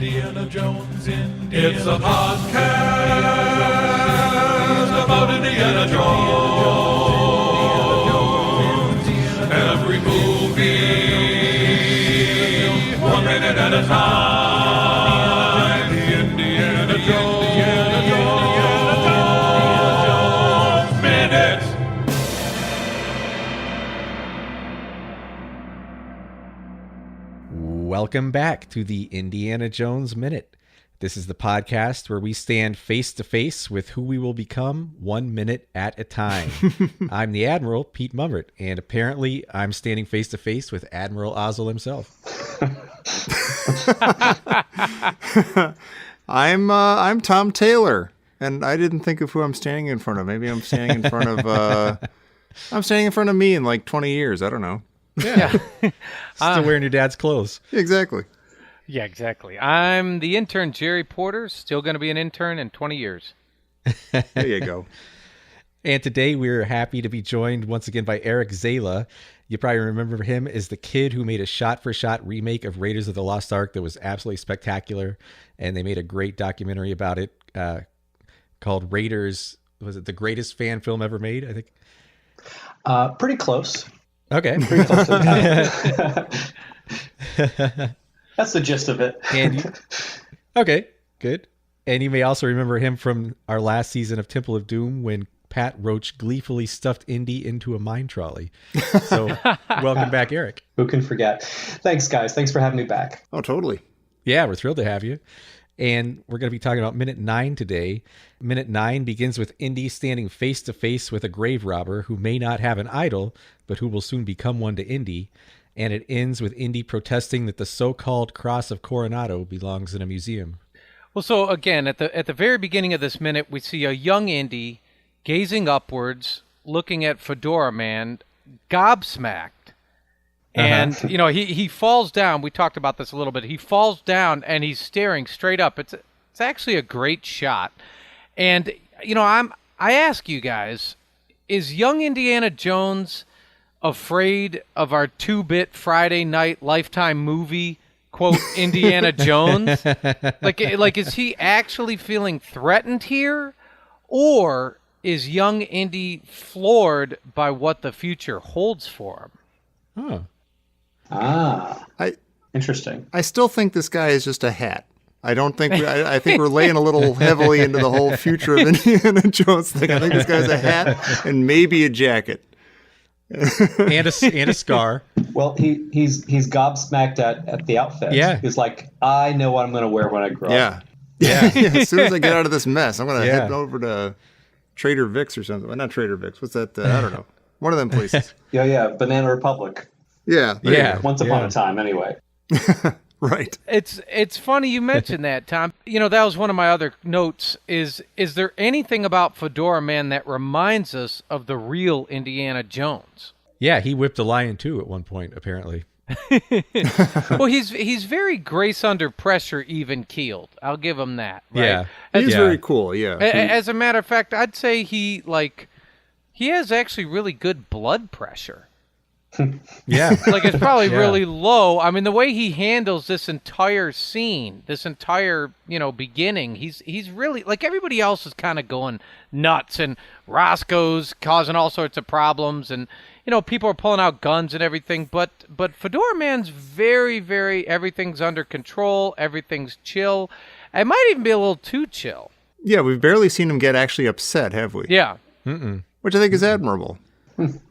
Indiana Jones, It's a podcast about Indiana Jones. Every movie, 1 minute at a time. The Indiana Jones Minute. Welcome back to the Indiana Jones Minute. This is the podcast where we stand face to face with who we will become 1 minute at a time. I'm the Admiral, Pete Mummert, and apparently I'm standing face to face with Admiral Ozzel himself. I'm Tom Taylor, and I didn't think of who I'm standing in front of. Maybe I'm standing in front of I'm standing in front of me in like 20 years. I don't know. Yeah. Still wearing your dad's clothes. Exactly. Yeah, exactly. I'm the intern, Jerry Porter, still going to be an intern in 20 years. There you go. And today we're happy to be joined once again by Eric Zala. You probably remember him as the kid who made a shot-for-shot remake of Raiders of the Lost Ark that was absolutely spectacular. And they made a great documentary about it called Raiders. Was it the greatest fan film ever made, I think? Pretty close. Okay. Pretty close to the title. That's the gist of it. Okay, good. And you may also remember him from our last season of Temple of Doom when Pat Roach gleefully stuffed Indy into a mine trolley. So welcome back, Eric. Who can forget? Thanks, guys. Thanks for having me back. Oh, totally. Yeah, we're thrilled to have you. And we're going to be talking about Minute 9 today. Minute 9 begins with Indy standing face to face with a grave robber who may not have an idol, but who will soon become one to Indy. And it ends with Indy protesting that the so-called Cross of Coronado belongs in a museum. Well, so again, at the very beginning of this minute, we see a young Indy gazing upwards, looking at Fedora Man, gobsmacked. And, he falls down. We talked about this a little bit. He falls down and he's staring straight up. It's actually a great shot. And, I ask you guys, is young Indiana Jones afraid of our 2-bit Friday night Lifetime movie, quote, Indiana Jones? Like, is he actually feeling threatened here? Or is young Indy floored by what the future holds for him? Huh. Interesting. I still think this guy is just a hat. I don't think I think we're laying a little heavily into the whole future of Indiana Jones thing. I think this guy's a hat and maybe a jacket. and a scar. Well, he's gobsmacked at the outfit. Yeah. He's like, I know what I'm going to wear when I grow up. Yeah. As soon as I get out of this mess, I'm going to head over to Trader Vic's or something. Well, not Trader Vic's. What's that? I don't know. One of them places. Yeah. Banana Republic. Yeah. Once upon a time, anyway. Right. It's funny you mentioned that, Tom. That was one of my other notes. Is there anything about Fedora Man that reminds us of the real Indiana Jones? Yeah, he whipped a lion too at one point, apparently. Well, he's very grace under pressure, even keeled. I'll give him that. Right? Yeah, he's very cool. Yeah. As a matter of fact, I'd say he has actually really good blood pressure. Yeah. Like it's probably really low. I mean, the way he handles this entire scene, this entire, beginning, he's really, like, everybody else is kind of going nuts, and Roscoe's causing all sorts of problems, and, people are pulling out guns and everything, but Fedora Man's very, very, everything's under control, everything's chill. It might even be a little too chill. Yeah, we've barely seen him get actually upset, have we? Yeah. Which I think is admirable.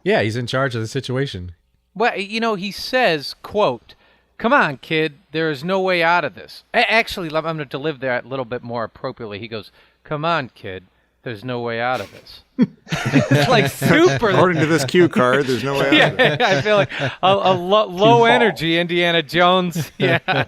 Yeah, he's in charge of the situation. Well, he says, quote, "Come on, kid, there is no way out of this." Actually, I'm going to deliver that a little bit more appropriately. He goes, "Come on, kid, there's no way out of this." It's like super. According to this cue card, there's no way out of it. I feel like a low energy Indiana Jones. Yeah.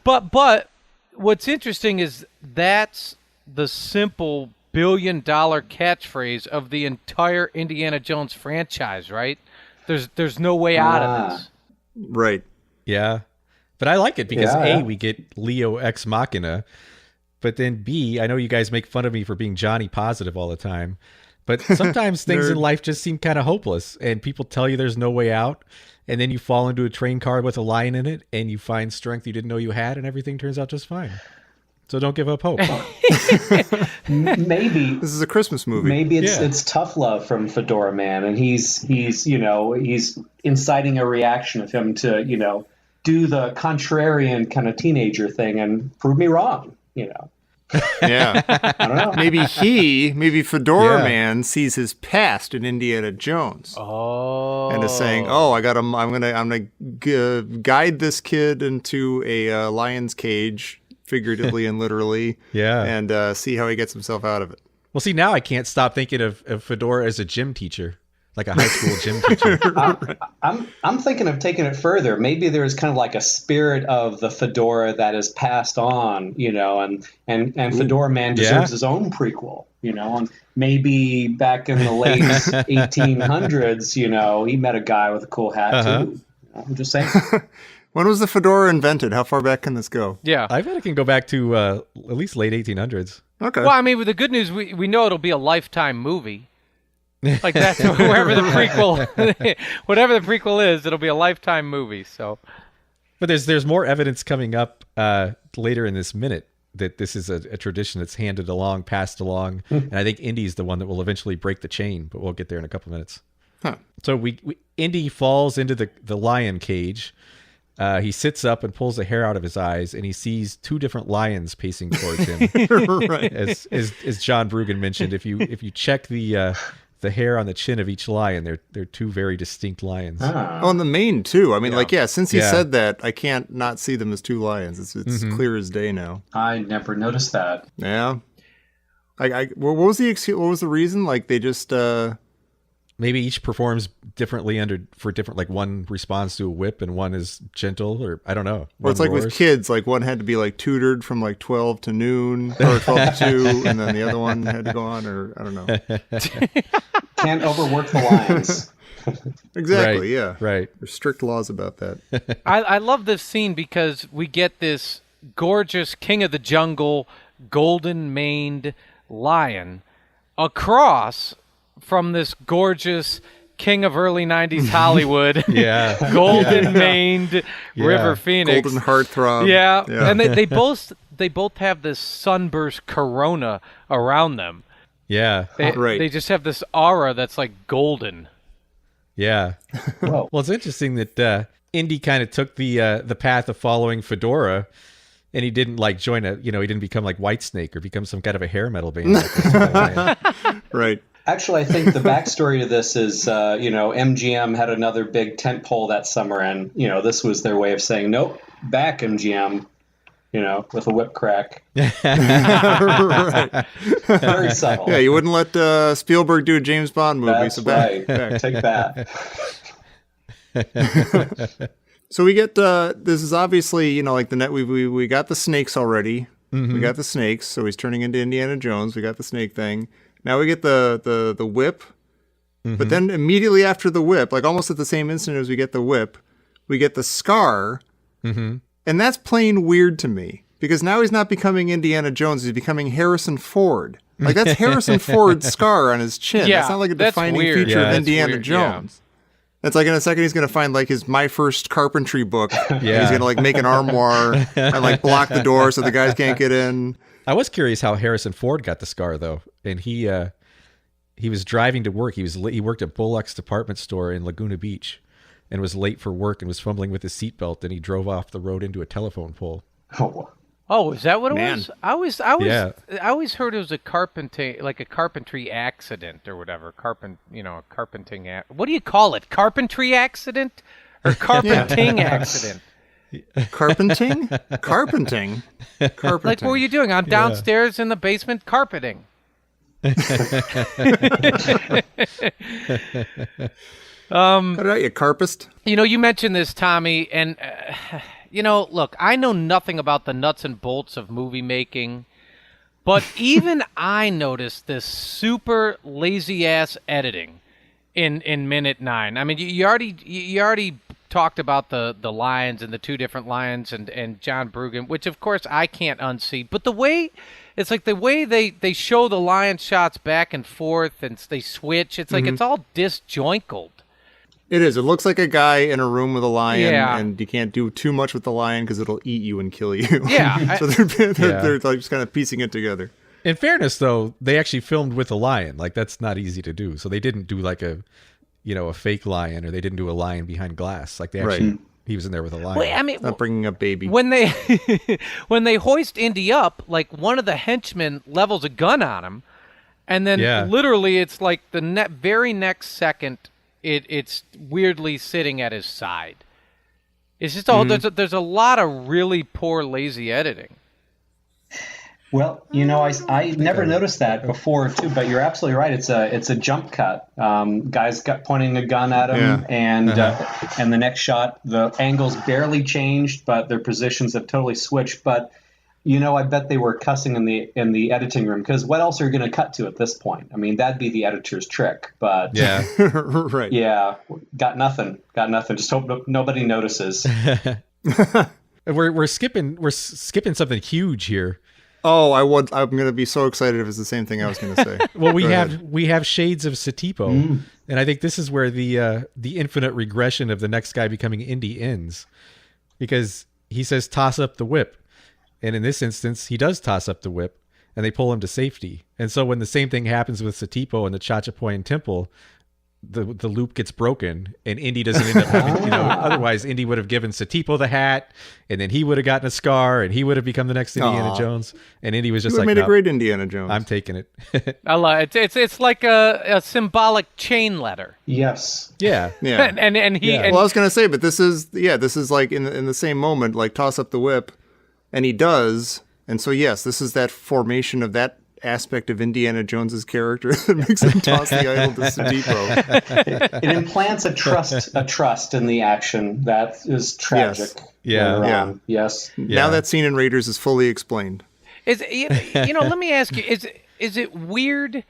But what's interesting is that's the simple $1 billion catchphrase of the entire Indiana Jones franchise, right? There's no way out of this. Right. Yeah. But I like it because A, we get Leo Ex Machina, but then B, I know you guys make fun of me for being Johnny positive all the time, But sometimes things in life just seem kind of hopeless, and people tell you there's no way out, and then you fall into a train car with a lion in it, and you find strength you didn't know you had, and everything turns out just fine. So don't give up hope. Maybe This is a Christmas movie. maybe it's tough love from Fedora Man, and he's he's inciting a reaction of him to do the contrarian kind of teenager thing and prove me wrong. Yeah. I don't know. Maybe Fedora Yeah. Man sees his past in Indiana Jones. Oh. And is saying, "Oh, I'm gonna guide this kid into a lion's cage, figuratively and literally, Yeah. and see how he gets himself out of it." Well, see, now I can't stop thinking of Fedora as a gym teacher, like a high school gym teacher. I'm thinking of taking it further. Maybe there's kind of like a spirit of the Fedora that is passed on, and Fedora Man deserves his own prequel, and maybe back in the late 1800s, he met a guy with a cool hat too. I'm just saying. When was the fedora invented? How far back can this go? Yeah. I bet it can go back to at least late 1800s. Okay. Well, I mean, with the good news, we know it'll be a Lifetime movie. Like that's whatever the prequel is, it'll be a Lifetime movie. So, But there's more evidence coming up later in this minute that this is a tradition that's handed along, passed along, and I think Indy's the one that will eventually break the chain. But we'll get there in a couple minutes. Huh. So Indy falls into the lion cage. He sits up and pulls the hair out of his eyes, and he sees two different lions pacing towards him. Right. As John Brugan mentioned, if you check the hair on the chin of each lion, they're two very distinct lions. Oh, and the mane too. I mean, since he Yeah. said that, I can't not see them as two lions. It's clear as day now. I never noticed that. Yeah. What was the reason? Like they just Maybe each performs differently for different, like one responds to a whip and one is gentle, or I don't know. Or it's like with kids, like one had to be like tutored from like 12 to noon or 12 to 2, and then the other one had to go on, or I don't know. Can't overwork the lions. Exactly, Right, yeah. right. There's strict laws about that. I love this scene because we get this gorgeous king of the jungle, golden-maned lion across from this gorgeous king of early 90s Hollywood, Yeah. golden-maned River Phoenix. Golden heartthrob. Yeah. Yeah. And they both have this sunburst corona around them. Yeah. Right. They just have this aura that's like golden. Yeah. Whoa. Well, it's interesting that Indy kind of took the path of following Fedora, and he didn't like join he didn't become like Whitesnake or become some kind of a hair metal band. Like this other lion. Right. Actually, I think the backstory to this is, MGM had another big tent pole that summer, and this was their way of saying, "Nope, back MGM," with a whip crack. Right. Very subtle. Yeah, you wouldn't let Spielberg do a James Bond movie. That's so back. right. Take that. So we get this is obviously like the net. We got the snakes already. We got the snakes. So he's turning into Indiana Jones. We got the snake thing. Now we get the whip. But then immediately after the whip, like almost at the same instant as we get the whip, we get the scar. And that's plain weird to me because now he's not becoming Indiana Jones. He's becoming Harrison Ford. Like that's Harrison Ford's scar on his chin. Yeah, That's not like a that's defining weird. feature Yeah, of that's Indiana weird, yeah. Jones. It's like in a second he's going to find like his My First Carpentry book. And Yeah. he's going to like make an armoire and like block the door so the guys can't get in. I was curious how Harrison Ford got the scar though, and he was driving to work. He worked at Bullock's department store in Laguna Beach, and was late for work and was fumbling with his seatbelt. And he drove off the road into a telephone pole. Oh, Oh, is that what it Man. was? I always heard it was a carpentry accident or whatever. Carpenting. What do you call it? Carpentry accident or carpenting accident? Carpenting? Carpenting? Carpenting. Like, what were you doing? I'm downstairs in the basement carpeting. How about you, carpist? You mentioned this, Tommy, and look, I know nothing about the nuts and bolts of movie making, but even I noticed this super lazy ass editing in minute 9. I mean, you already talked about the lions and the two different lions and John Brugan, which of course I can't unsee. But the way it's like the way they show the lion shots back and forth and they switch, it's like it's all disjointed. It is. It looks like a guy in a room with a lion, Yeah. and you can't do too much with the lion because it'll eat you and kill you. Yeah, So they're like just kind of piecing it together. In fairness, though, they actually filmed with a lion. Like, that's not easy to do. So they didn't do like a fake lion, or they didn't do a lion behind glass. Like, they actually, he was in there with a lion. Well, I mean, Not bringing up baby. when they when they hoist Indy up, like one of the henchmen levels a gun on him, and then literally it's like the very next second it's weirdly sitting at his side. It's just all there's a lot of really poor lazy editing. Well, I never noticed that before too, but you're absolutely right. It's a jump cut. Guy's pointing a gun at him, and the next shot, the angles barely changed, but their positions have totally switched. But I bet they were cussing in the editing room, because what else are you going to cut to at this point? I mean, that'd be the editor's trick. But Right. yeah, got nothing. Just hope nobody notices. We're skipping something huge here. Oh, I'm going to be so excited if it's the same thing I was going to say. Well, we have shades of Satipo, and I think this is where the infinite regression of the next guy becoming Indy ends, because he says toss up the whip, and in this instance he does toss up the whip, and they pull him to safety. And so when the same thing happens with Satipo and the Chachapoyan temple, the loop gets broken, and Indy doesn't end up having, otherwise Indy would have given Satipo the hat, and then he would have gotten a scar, and he would have become the next Indiana Jones, and Indy was just like, made a great Indiana Jones. I'm taking it. I love it. It's like a symbolic chain letter. Yes. Yeah. and he. Yeah. And Well, I was going to say, but this is like in the same moment, like toss up the whip, and he does, and so yes, this is that formation of that aspect of Indiana Jones's character that makes him toss the idol to Satipo. It implants a trust in the action that is tragic. Yes. Yes. Now that scene in Raiders is fully explained. Let me ask you: is it weird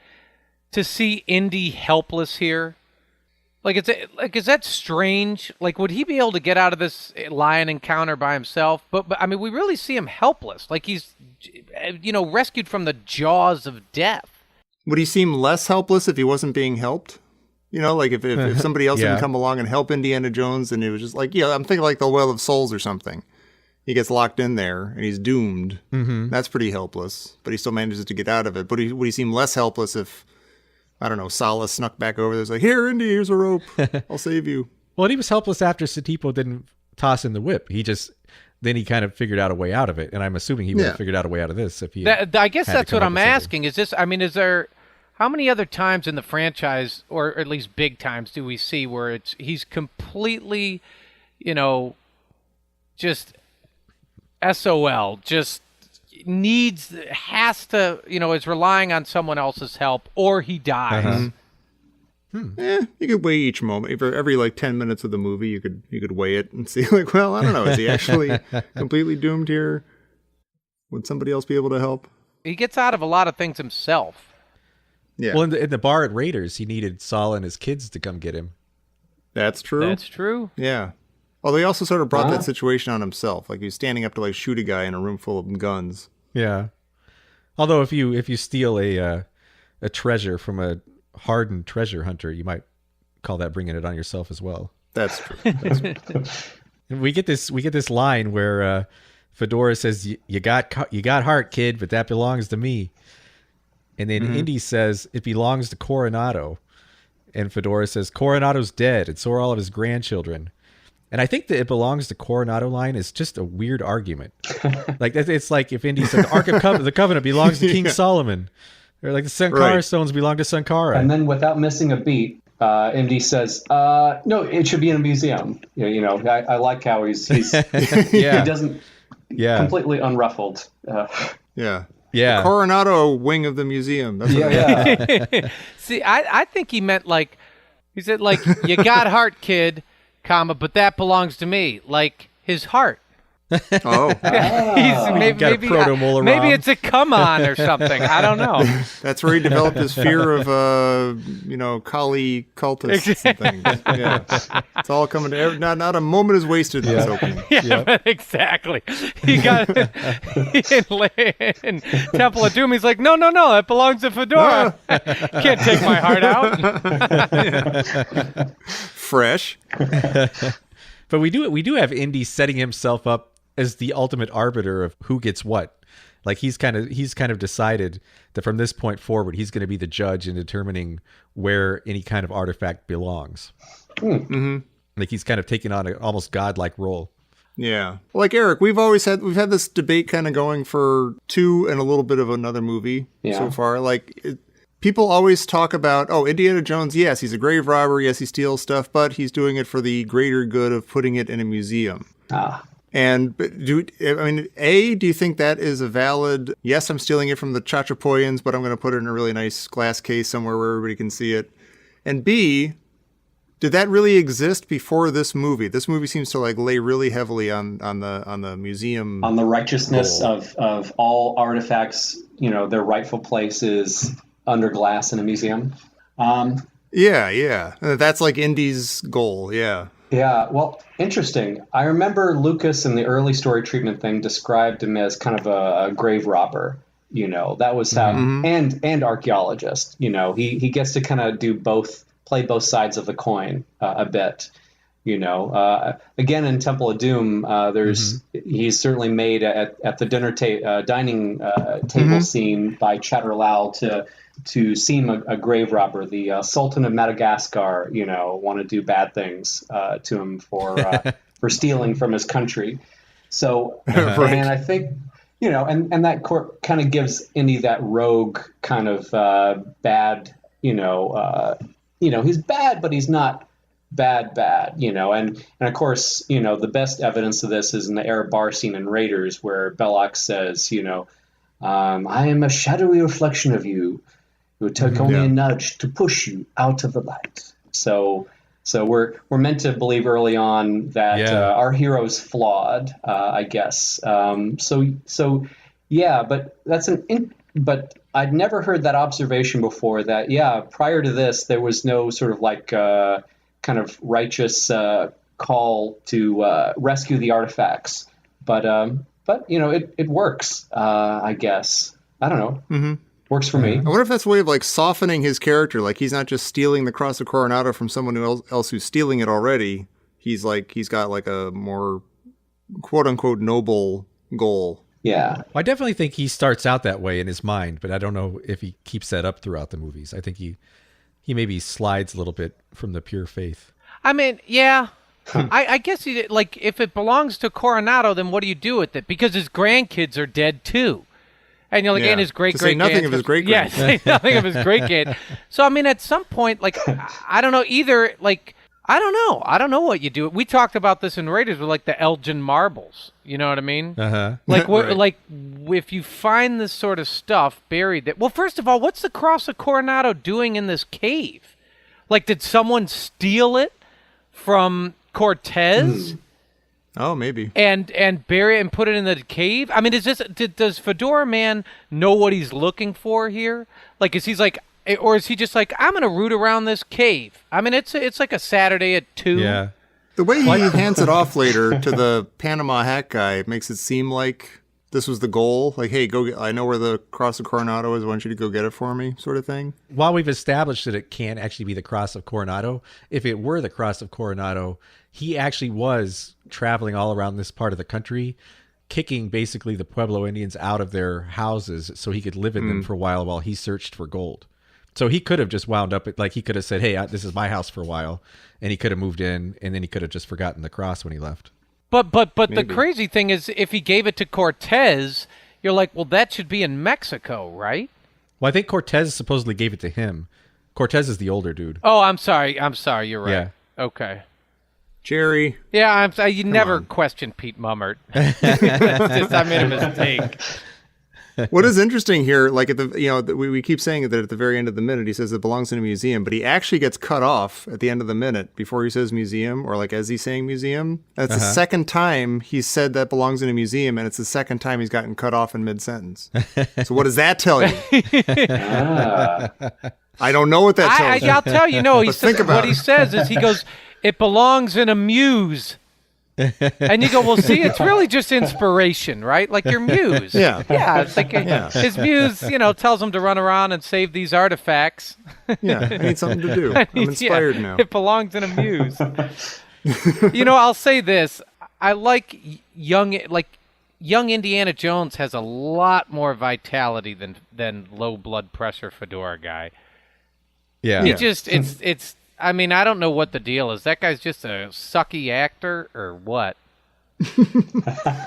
to see Indy helpless here? Like, is that strange? Like, would he be able to get out of this lion encounter by himself? But I mean, we really see him helpless. Like he's, rescued from the jaws of death. Would he seem less helpless if he wasn't being helped? Like if somebody else didn't come along and help Indiana Jones, and it was just like, I'm thinking like the Well of Souls or something. He gets locked in there and he's doomed. Mm-hmm. That's pretty helpless, but he still manages to get out of it. But would he seem less helpless if, I don't know, Sala snuck back over there? It's like, here, Indy, here's a rope. I'll save you. Well, he was helpless after Satipo didn't toss in the whip. Then he kind of figured out a way out of it. And I'm assuming he would have figured out a way out of this if he I guess that's what I'm asking. Something. Is there, how many other times in the franchise, or at least big times, do we see where he's completely, just SOL, just has to, is relying on someone else's help, or he dies. Uh-huh. You could weigh each moment. For every like 10 minutes of the movie, you could weigh it and see like, well, I don't know, is he actually completely doomed here? Would somebody else be able to help? He gets out of a lot of things himself. Yeah. Well, in the bar at Raiders, he needed Saul and his kids to come get him. That's true. That's true. Yeah. Although he also sort of brought that situation on himself. Like he was standing up to like shoot a guy in a room full of guns. Yeah. Although if you steal a treasure from a hardened treasure hunter, you might call that bringing it on yourself as well. That's true. That's true. And we get this line where Fedora says, "You got heart, kid, but that belongs to me." And then Indy says, "It belongs to Coronado." And Fedora says, "Coronado's dead, and so are all of his grandchildren." And I think the "it belongs to Coronado" line is just a weird argument. Like it's like if Indy said the Ark of the Covenant belongs to King Solomon, or like the Sankara stones belong to Sankara. And then without missing a beat, Indy says, "No, it should be in a museum." I like how he's he doesn't completely unruffled. Yeah. Yeah. The Coronado wing of the museum. That's what Yeah. See, I think he meant like, he said like, "You got heart, kid, comma, but that belongs to me." Like his heart. Oh, Got a proto-molar maybe ROM. it's a come on or something. I don't know. that's where he developed his fear of, Kali cultists and things. Yeah, it's all coming to not a moment is wasted in this opening. Yeah, exactly. He got in Temple of Doom. He's like, no, that belongs to Fedora. Can't take my heart out. Fresh. But we do have Indy setting himself up as the ultimate arbiter of who gets what. Like he's kind of decided that from this point forward, he's going to be the judge in determining where any kind of artifact belongs. Mm-hmm. Like he's kind of taking on an almost godlike role. Yeah. Like Eric, we've had this debate kind of going for 2 and a little bit of another movie so far. Like people always talk about, Indiana Jones, yes, he's a grave robber, yes, he steals stuff, but he's doing it for the greater good of putting it in a museum. And do you think that is a valid, yes, I'm stealing it from the Chachapoyans, but I'm going to put it in a really nice glass case somewhere where everybody can see it? And B, did that really exist before this movie? This movie seems to lay really heavily on the museum, on the righteousness goal. of all artifacts, their rightful places under glass in a museum. Yeah. That's like Indy's goal, yeah. Yeah, well, interesting. I remember Lucas in the early story treatment thing described him as kind of a grave robber. That was how, and archaeologist. He gets to kind of play both sides of the coin a bit. Again in Temple of Doom, he's certainly made at the dining table scene by Chatterlal to seem a grave robber. The Sultan of Madagascar, want to do bad things to him for stealing from his country. So, and I think, and that court kind of gives Indy that rogue kind of bad, he's bad, but he's not bad, and of course, the best evidence of this is in the Arab bar scene in Raiders where Belloc says, I am a shadowy reflection of you. It would take only a nudge to push you out of the light. So we're meant to believe early on that our hero's flawed, I guess. But that's but I'd never heard that observation before. That prior to this, there was no sort of kind of righteous call to rescue the artifacts. But it works. I guess I don't know. Mm-hmm. Works for me. I wonder if that's a way of softening his character. Like he's not just stealing the Cross of Coronado from someone else who's stealing it already. He's got a more quote unquote noble goal. Yeah. Well, I definitely think he starts out that way in his mind, but I don't know if he keeps that up throughout the movies. I think he maybe slides a little bit from the pure faith. I mean, yeah. I guess if it belongs to Coronado, then what do you do with it? Because his grandkids are dead too. And and his great great nothing of his great yes, say nothing of his great grand. So I mean, at some point, I don't know either. I don't know what you do. We talked about this in Raiders with the Elgin marbles. You know what I mean? Right. If you find this sort of stuff buried, well, first of all, what's the Cross of Coronado doing in this cave? Did someone steal it from Cortez? Oh, maybe. And bury it and put it in the cave? I mean, does Fedora Man know what he's looking for here? Is he just I'm going to root around this cave? I mean, it's like a Saturday at 2. Yeah. The way he hands it off later to the Panama hat guy makes it seem like this was the goal. Hey, I know where the Cross of Coronado is. I want you to go get it for me, sort of thing. While we've established that it can't actually be the Cross of Coronado, if it were the Cross of Coronado, he actually was traveling all around this part of the country, kicking basically the Pueblo Indians out of their houses so he could live in them for a while he searched for gold. So he could have just wound up he could have said, hey, this is my house for a while, and he could have moved in, and then he could have just forgotten the cross when he left. But the crazy thing is, if he gave it to Cortez, you're well, that should be in Mexico, right? Well, I think Cortez supposedly gave it to him. Cortez is the older dude. Oh, I'm sorry. You're right. Yeah. Okay. Jerry. Yeah, you never question Pete Mummert. I made a mistake. What is interesting here, like at the we keep saying that at the very end of the minute he says it belongs in a museum, but he actually gets cut off at the end of the minute before he says museum, or like as he's saying museum. That's the second time he said that belongs in a museum, and it's the second time he's gotten cut off in mid-sentence. So what does that tell you? I don't know what that tells you. I'll tell you. No, he But says, think about what he says is he goes, it belongs in a muse. And you go, well, see, it's really just inspiration, right? Like your muse. Yeah. Yeah. It's like his muse, tells him to run around and save these artifacts. Yeah, I need something to do. I'm inspired now. It belongs in a muse. I'll say this. I like young Indiana Jones has a lot more vitality than low blood pressure fedora guy. Yeah. It's I mean, I don't know what the deal is. That guy's just a sucky actor or what? I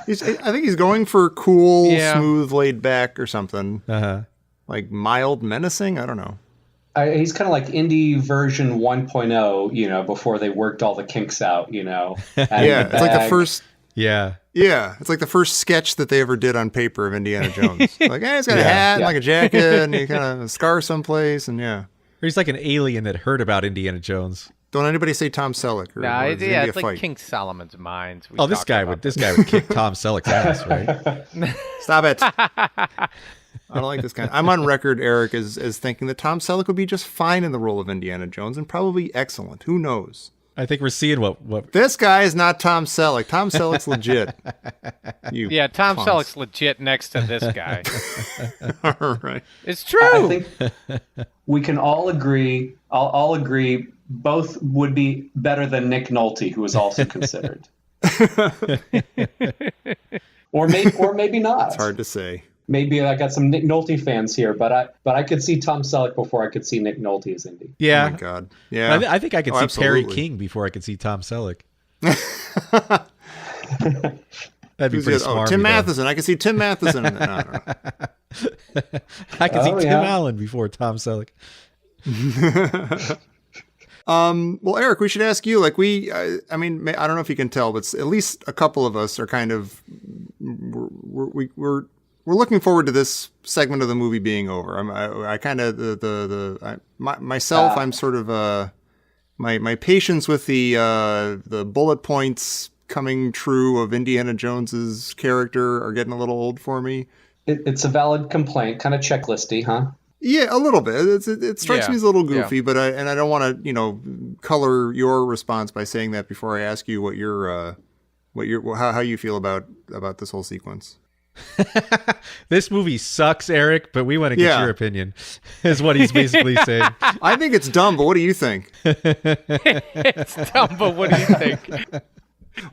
think he's going for cool, Yeah. smooth, laid back or something. Uh-huh. Like mild, menacing? I don't know. He's kind of like Indy version 1.0, before they worked all the kinks out, Yeah, it's like the first... Yeah. Yeah, it's like the first sketch that they ever did on paper of Indiana Jones. Like, he's got a hat and like a jacket and he kind of a scar someplace and yeah. Or he's like an alien that heard about Indiana Jones. Don't anybody say Tom Selleck? Nah, or it's like King Solomon's Mines. This guy would kick Tom Selleck's ass, right? Stop it. I don't like this guy. I'm on record, Eric, as thinking that Tom Selleck would be just fine in the role of Indiana Jones and probably excellent. Who knows? I think we're seeing what This guy is not Tom Selleck. Tom Selleck's legit. Tom Selleck's legit next to this guy. All right. It's true. I think we can all agree. I'll agree. Both would be better than Nick Nolte, who was also considered. or maybe not. It's hard to say. Maybe I got some Nick Nolte fans here, but I could see Tom Selleck before I could see Nick Nolte as Indy. Yeah. Oh my God. Yeah. I think I could see absolutely. Perry King before I could see Tom Selleck. That'd be pretty smart. Tim Matheson. I can see Tim Matheson. No, no. I can see Tim Allen before Tom Selleck. Well, Eric, we should ask you. Like I don't know if you can tell, but at least a couple of us are kind of we're looking forward to this segment of the movie being over. I'm sort of my patience with the bullet points coming true of Indiana Jones's character are getting a little old for me. It's a valid complaint, kind of checklisty, huh? Yeah, a little bit. It strikes me as a little goofy, but I don't want to color your response by saying that before I ask you how you feel about this whole sequence. This movie sucks, Eric, but we want to get your opinion, is what he's basically saying. I think it's dumb, but what do you think? It's dumb, but what do you think?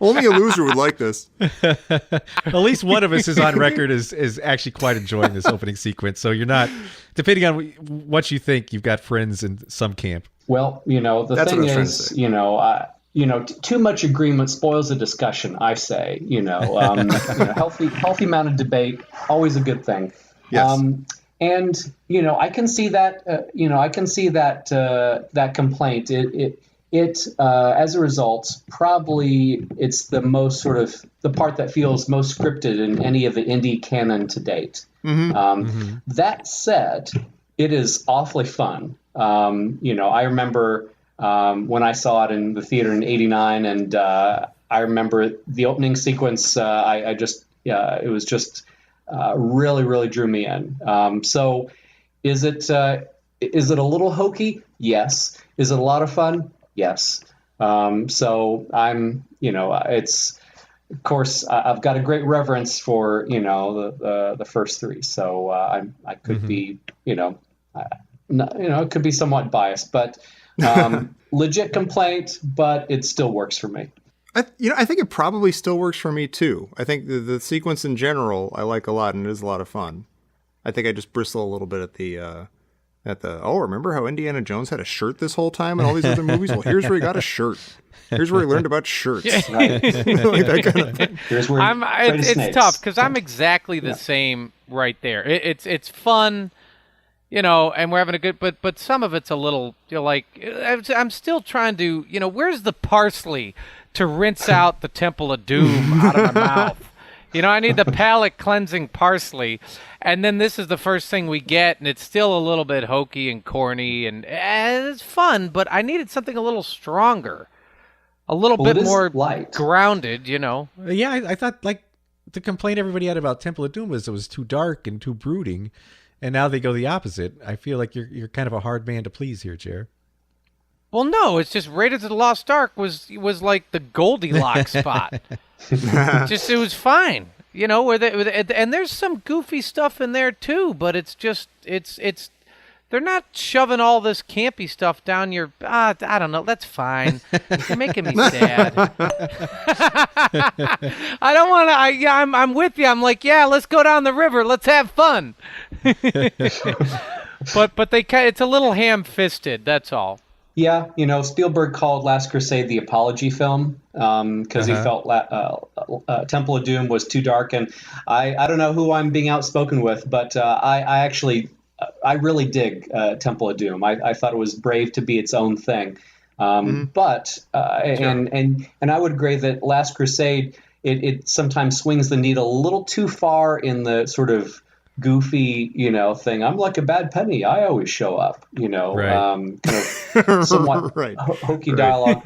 Only a loser would like this. At least one of us is on record is actually quite enjoying this opening sequence. So you're not, depending on what you think, you've got friends in some camp. Well, the thing is, too much agreement spoils the discussion, I say. Healthy amount of debate, always a good thing. Yes. And I can see that. I can see that complaint. It as a result, probably it's the most sort of the part that feels most scripted in any of the Indy canon to date. Mm-hmm. That said, it is awfully fun. I remember when I saw it in the theater in '89, and I remember the opening sequence. It was just really, really drew me in. So, is it a little hokey? Yes. Is it a lot of fun? Yes. So I'm, it's, of course, I've got a great reverence for, the first three. So I could be, it could be somewhat biased, but legit complaint, but it still works for me. I think it probably still works for me too. I think the sequence in general I like a lot, and it is a lot of fun. I think I just bristle a little bit at the remember how Indiana Jones had a shirt this whole time in all these other movies? Well, here's where he got a shirt. Here's where he learned about shirts. Right. Like that kind of thing. Here's where it's tough because I'm exactly the same right there. It's fun, and we're having a good, but some of it's a little, I'm still trying to, where's the parsley to rinse out the Temple of Doom out of my mouth? I need the palate cleansing parsley. And then this is the first thing we get, and it's still a little bit hokey and corny, and it's fun, but I needed something a little stronger. A little bit more light. Grounded, Yeah, I thought, like, the complaint everybody had about Temple of Doom was it was too dark and too brooding, and now they go the opposite. I feel like you're kind of a hard man to please here, Jer. Well, no, it's just Raiders of the Lost Ark was like the Goldilocks spot. It was fine, and there's some goofy stuff in there too, but it's they're not shoving all this campy stuff down your. I don't know. That's fine. You're making me sad. I don't want to. I'm with you. I'm like, yeah, let's go down the river. Let's have fun. but it's a little ham-fisted. That's all. Yeah, Spielberg called Last Crusade the apology film because he felt Temple of Doom was too dark. And I don't know who I'm being outspoken with, but I really dig Temple of Doom. I thought it was brave to be its own thing. But and I would agree that Last Crusade, it sometimes swings the needle a little too far in the sort of goofy, thing. I'm like a bad penny. I always show up, kind of somewhat hokey dialogue.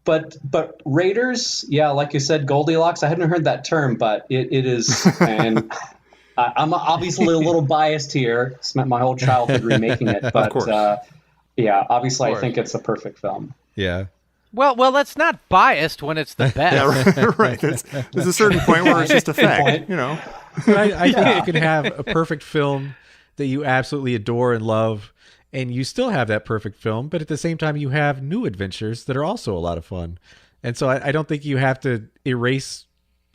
But Raiders, yeah, like you said, Goldilocks. I hadn't heard that term, but it is, and I'm obviously a little biased here. Spent my whole childhood remaking it, but obviously I think it's a perfect film. Yeah. Well, that's not biased when it's the best. Yeah, right. There's a certain point where it's just a fact, I think you can have a perfect film that you absolutely adore and love, and you still have that perfect film, but at the same time you have new adventures that are also a lot of fun. And so I don't think you have to erase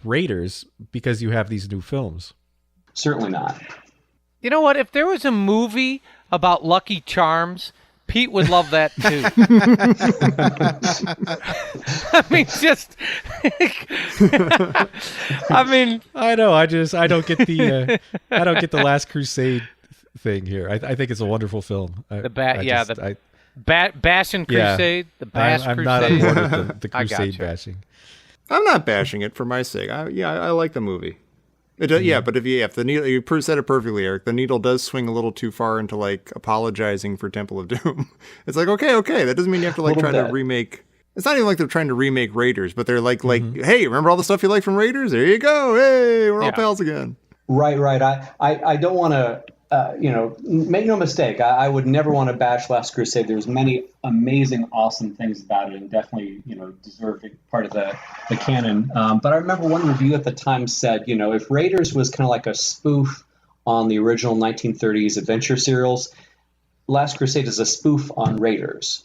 Raiders because you have these new films. Certainly not. You know what? If there was a movie about Lucky Charms, Pete would love that too. I know. I don't get the Last Crusade thing here. I think it's a wonderful film. Bashing Crusade. The Bash I'm Crusade. not on board with the Crusade bashing. I'm not bashing it for my sake. I like the movie. Yeah, but if the needle, you said it perfectly, Eric. The needle does swing a little too far into like apologizing for Temple of Doom. It's like okay, that doesn't mean you have to like try to remake. It's not even like they're trying to remake Raiders, but they're like, hey, remember all the stuff you like from Raiders? There you go. Hey, we're all pals again. Right. I don't want to, make no mistake. I would never want to bash Last Crusade. There's many amazing, awesome things about it, and definitely, deserve part of the canon. But I remember one review at the time said, if Raiders was kind of like a spoof on the original 1930s adventure serials, Last Crusade is a spoof on Raiders,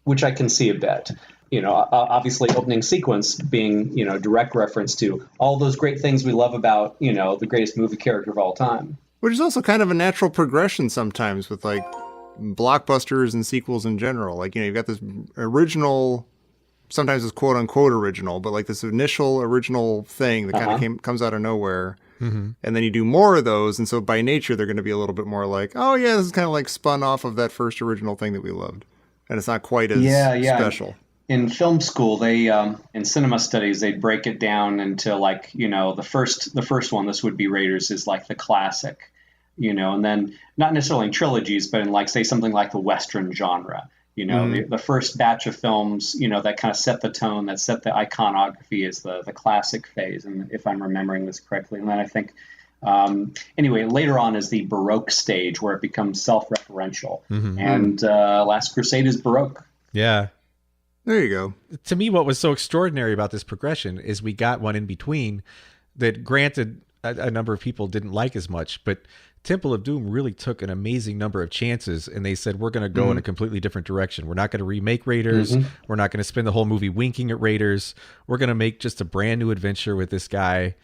which I can see a bit. Obviously opening sequence being, direct reference to all those great things we love about, the greatest movie character of all time. Which is also kind of a natural progression sometimes with like blockbusters and sequels in general. Like, you've got this original, sometimes it's quote unquote original, but like this initial original thing that kind of comes out of nowhere. And then you do more of those. And so by nature, they're going to be a little bit more like, oh yeah, this is kind of like spun off of that first original thing that we loved. And it's not quite as special. In film school, they in cinema studies, they'd break it down into like, the first one, this would be Raiders, is like the classic, and then not necessarily in trilogies, but in like, say, something like the Western genre, the first batch of films, that kind of set the tone, that set the iconography is the classic phase. And if I'm remembering this correctly, and then I think, anyway, later on is the Baroque stage where it becomes self-referential, and Last Crusade is Baroque. Yeah. There you go. To me, what was so extraordinary about this progression is we got one in between that, granted, a number of people didn't like as much, but Temple of Doom really took an amazing number of chances, and they said, we're going to go in a completely different direction. We're not going to remake Raiders. We're not going to spend the whole movie winking at Raiders. We're going to make just a brand new adventure with this guy.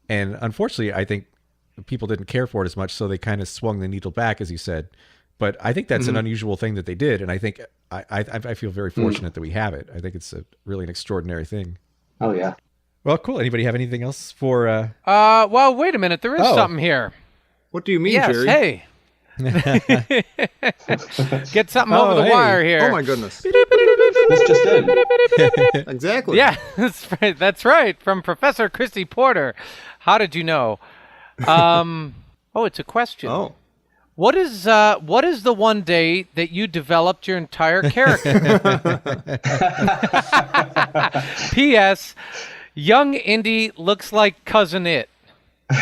And unfortunately, I think people didn't care for it as much, so they kind of swung the needle back, as you said. But I think that's an unusual thing that they did, and I think I feel very fortunate that we have it. I think it's really an extraordinary thing. Oh, yeah. Well, cool. Anybody have anything else for... Well, wait a minute. There is something here. What do you mean, yes, Jerry? Hey. Get something over the wire here. Oh, my goodness. This just in. Exactly. Yeah, that's right. That's right. From Professor Christy Porter. How did you know? Oh, it's a question. Oh. What is the one day that you developed your entire character? P.S. Young Indy looks like Cousin It. In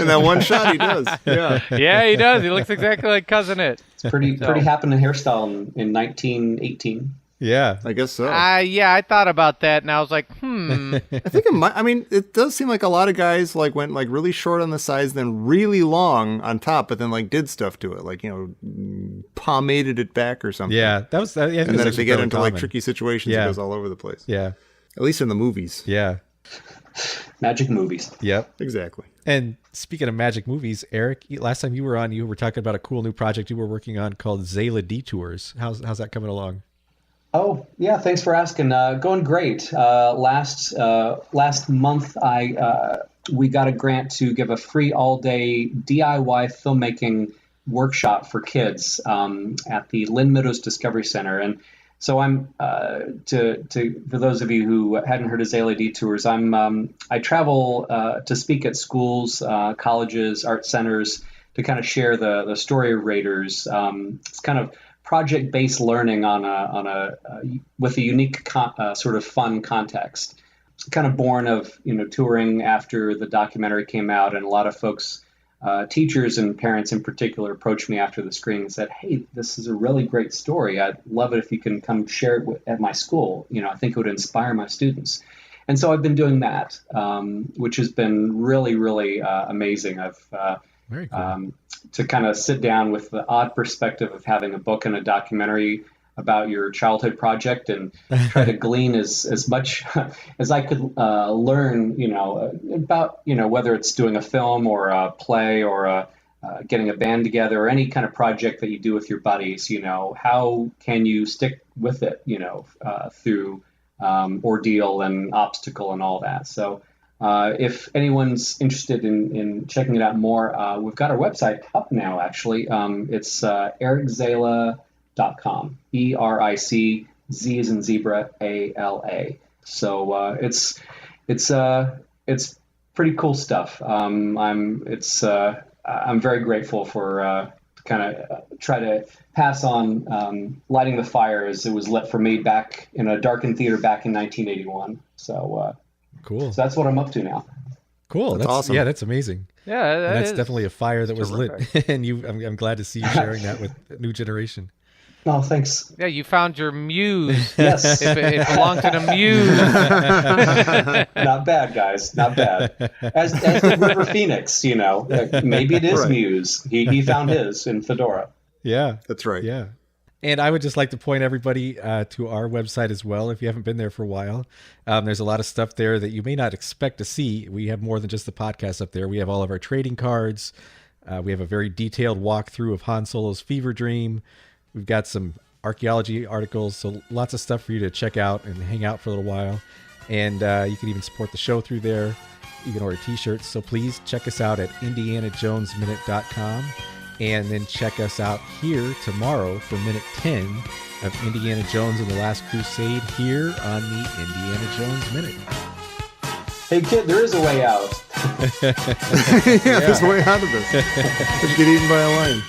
that one shot, he does. Yeah. Yeah, he does. He looks exactly like Cousin It. It's pretty happening hairstyle in 1918. Yeah. I guess so. Yeah, I thought about that, and I was like, I think it might. I mean, it does seem like a lot of guys like went like really short on the sides, then really long on top, but then like did stuff to it, like pomaded it back or something. Yeah, that was. Yeah, And then if they get into like tricky situations, it goes all over the place. Yeah. At least in the movies. Yeah. Magic movies. Yep. Exactly. And speaking of magic movies, Eric, last time you were on, you were talking about a cool new project you were working on called Zala Detours. How's that coming along? Oh yeah, thanks for asking. Going great. Last month, we got a grant to give a free all-day DIY filmmaking workshop for kids at the Lynn Meadows Discovery Center. And so I'm for those of you who hadn't heard of Zala Detours, I travel to speak at schools, colleges, art centers to kind of share the story of Raiders. It's kind of project-based learning with a unique sort of fun context. It's kind of born of touring after the documentary came out, and a lot of folks, teachers and parents in particular, approached me after the screening and said, "Hey, this is a really great story. I'd love it if you can come share it at my school. I think it would inspire my students." And so I've been doing that, which has been really, really amazing. Very cool. To kind of sit down with the odd perspective of having a book and a documentary about your childhood project and try to glean as much as I could learn, about, whether it's doing a film or a play or getting a band together or any kind of project that you do with your buddies. How can you stick with it, through ordeal and obstacle and all that. So if anyone's interested in checking it out more, we've got our website up now, actually. It's ericzala.com. ERIC, Z as in zebra, ALA. So it's pretty cool stuff. I'm very grateful for kind of try to pass on lighting the fire as it was lit for me back in a darkened theater back in 1981. So cool. So that's what I'm up to now. Cool. That's awesome. Yeah, that's amazing. Yeah, that's definitely a fire that was lit, and I'm glad to see you sharing that with a new generation. Oh, thanks. Yeah, you found your muse. Yes. It belonged to the muse. Not bad, guys. Not bad. As the River Phoenix, maybe it is Muse. He found his in Fedora. Yeah. That's right. Yeah. And I would just like to point everybody to our website as well, if you haven't been there for a while. There's a lot of stuff there that you may not expect to see. We have more than just the podcast up there. We have all of our trading cards. We have a very detailed walkthrough of Han Solo's fever dream. We've got some archaeology articles, so lots of stuff for you to check out and hang out for a little while. And you can even support the show through there. You can order t-shirts. So please check us out at IndianaJonesMinute.com. And then check us out here tomorrow for Minute 10 of Indiana Jones and the Last Crusade here on the Indiana Jones Minute. Hey, kid, there is a way out. Yeah, there's a way out of this. Let's get eaten by a lion.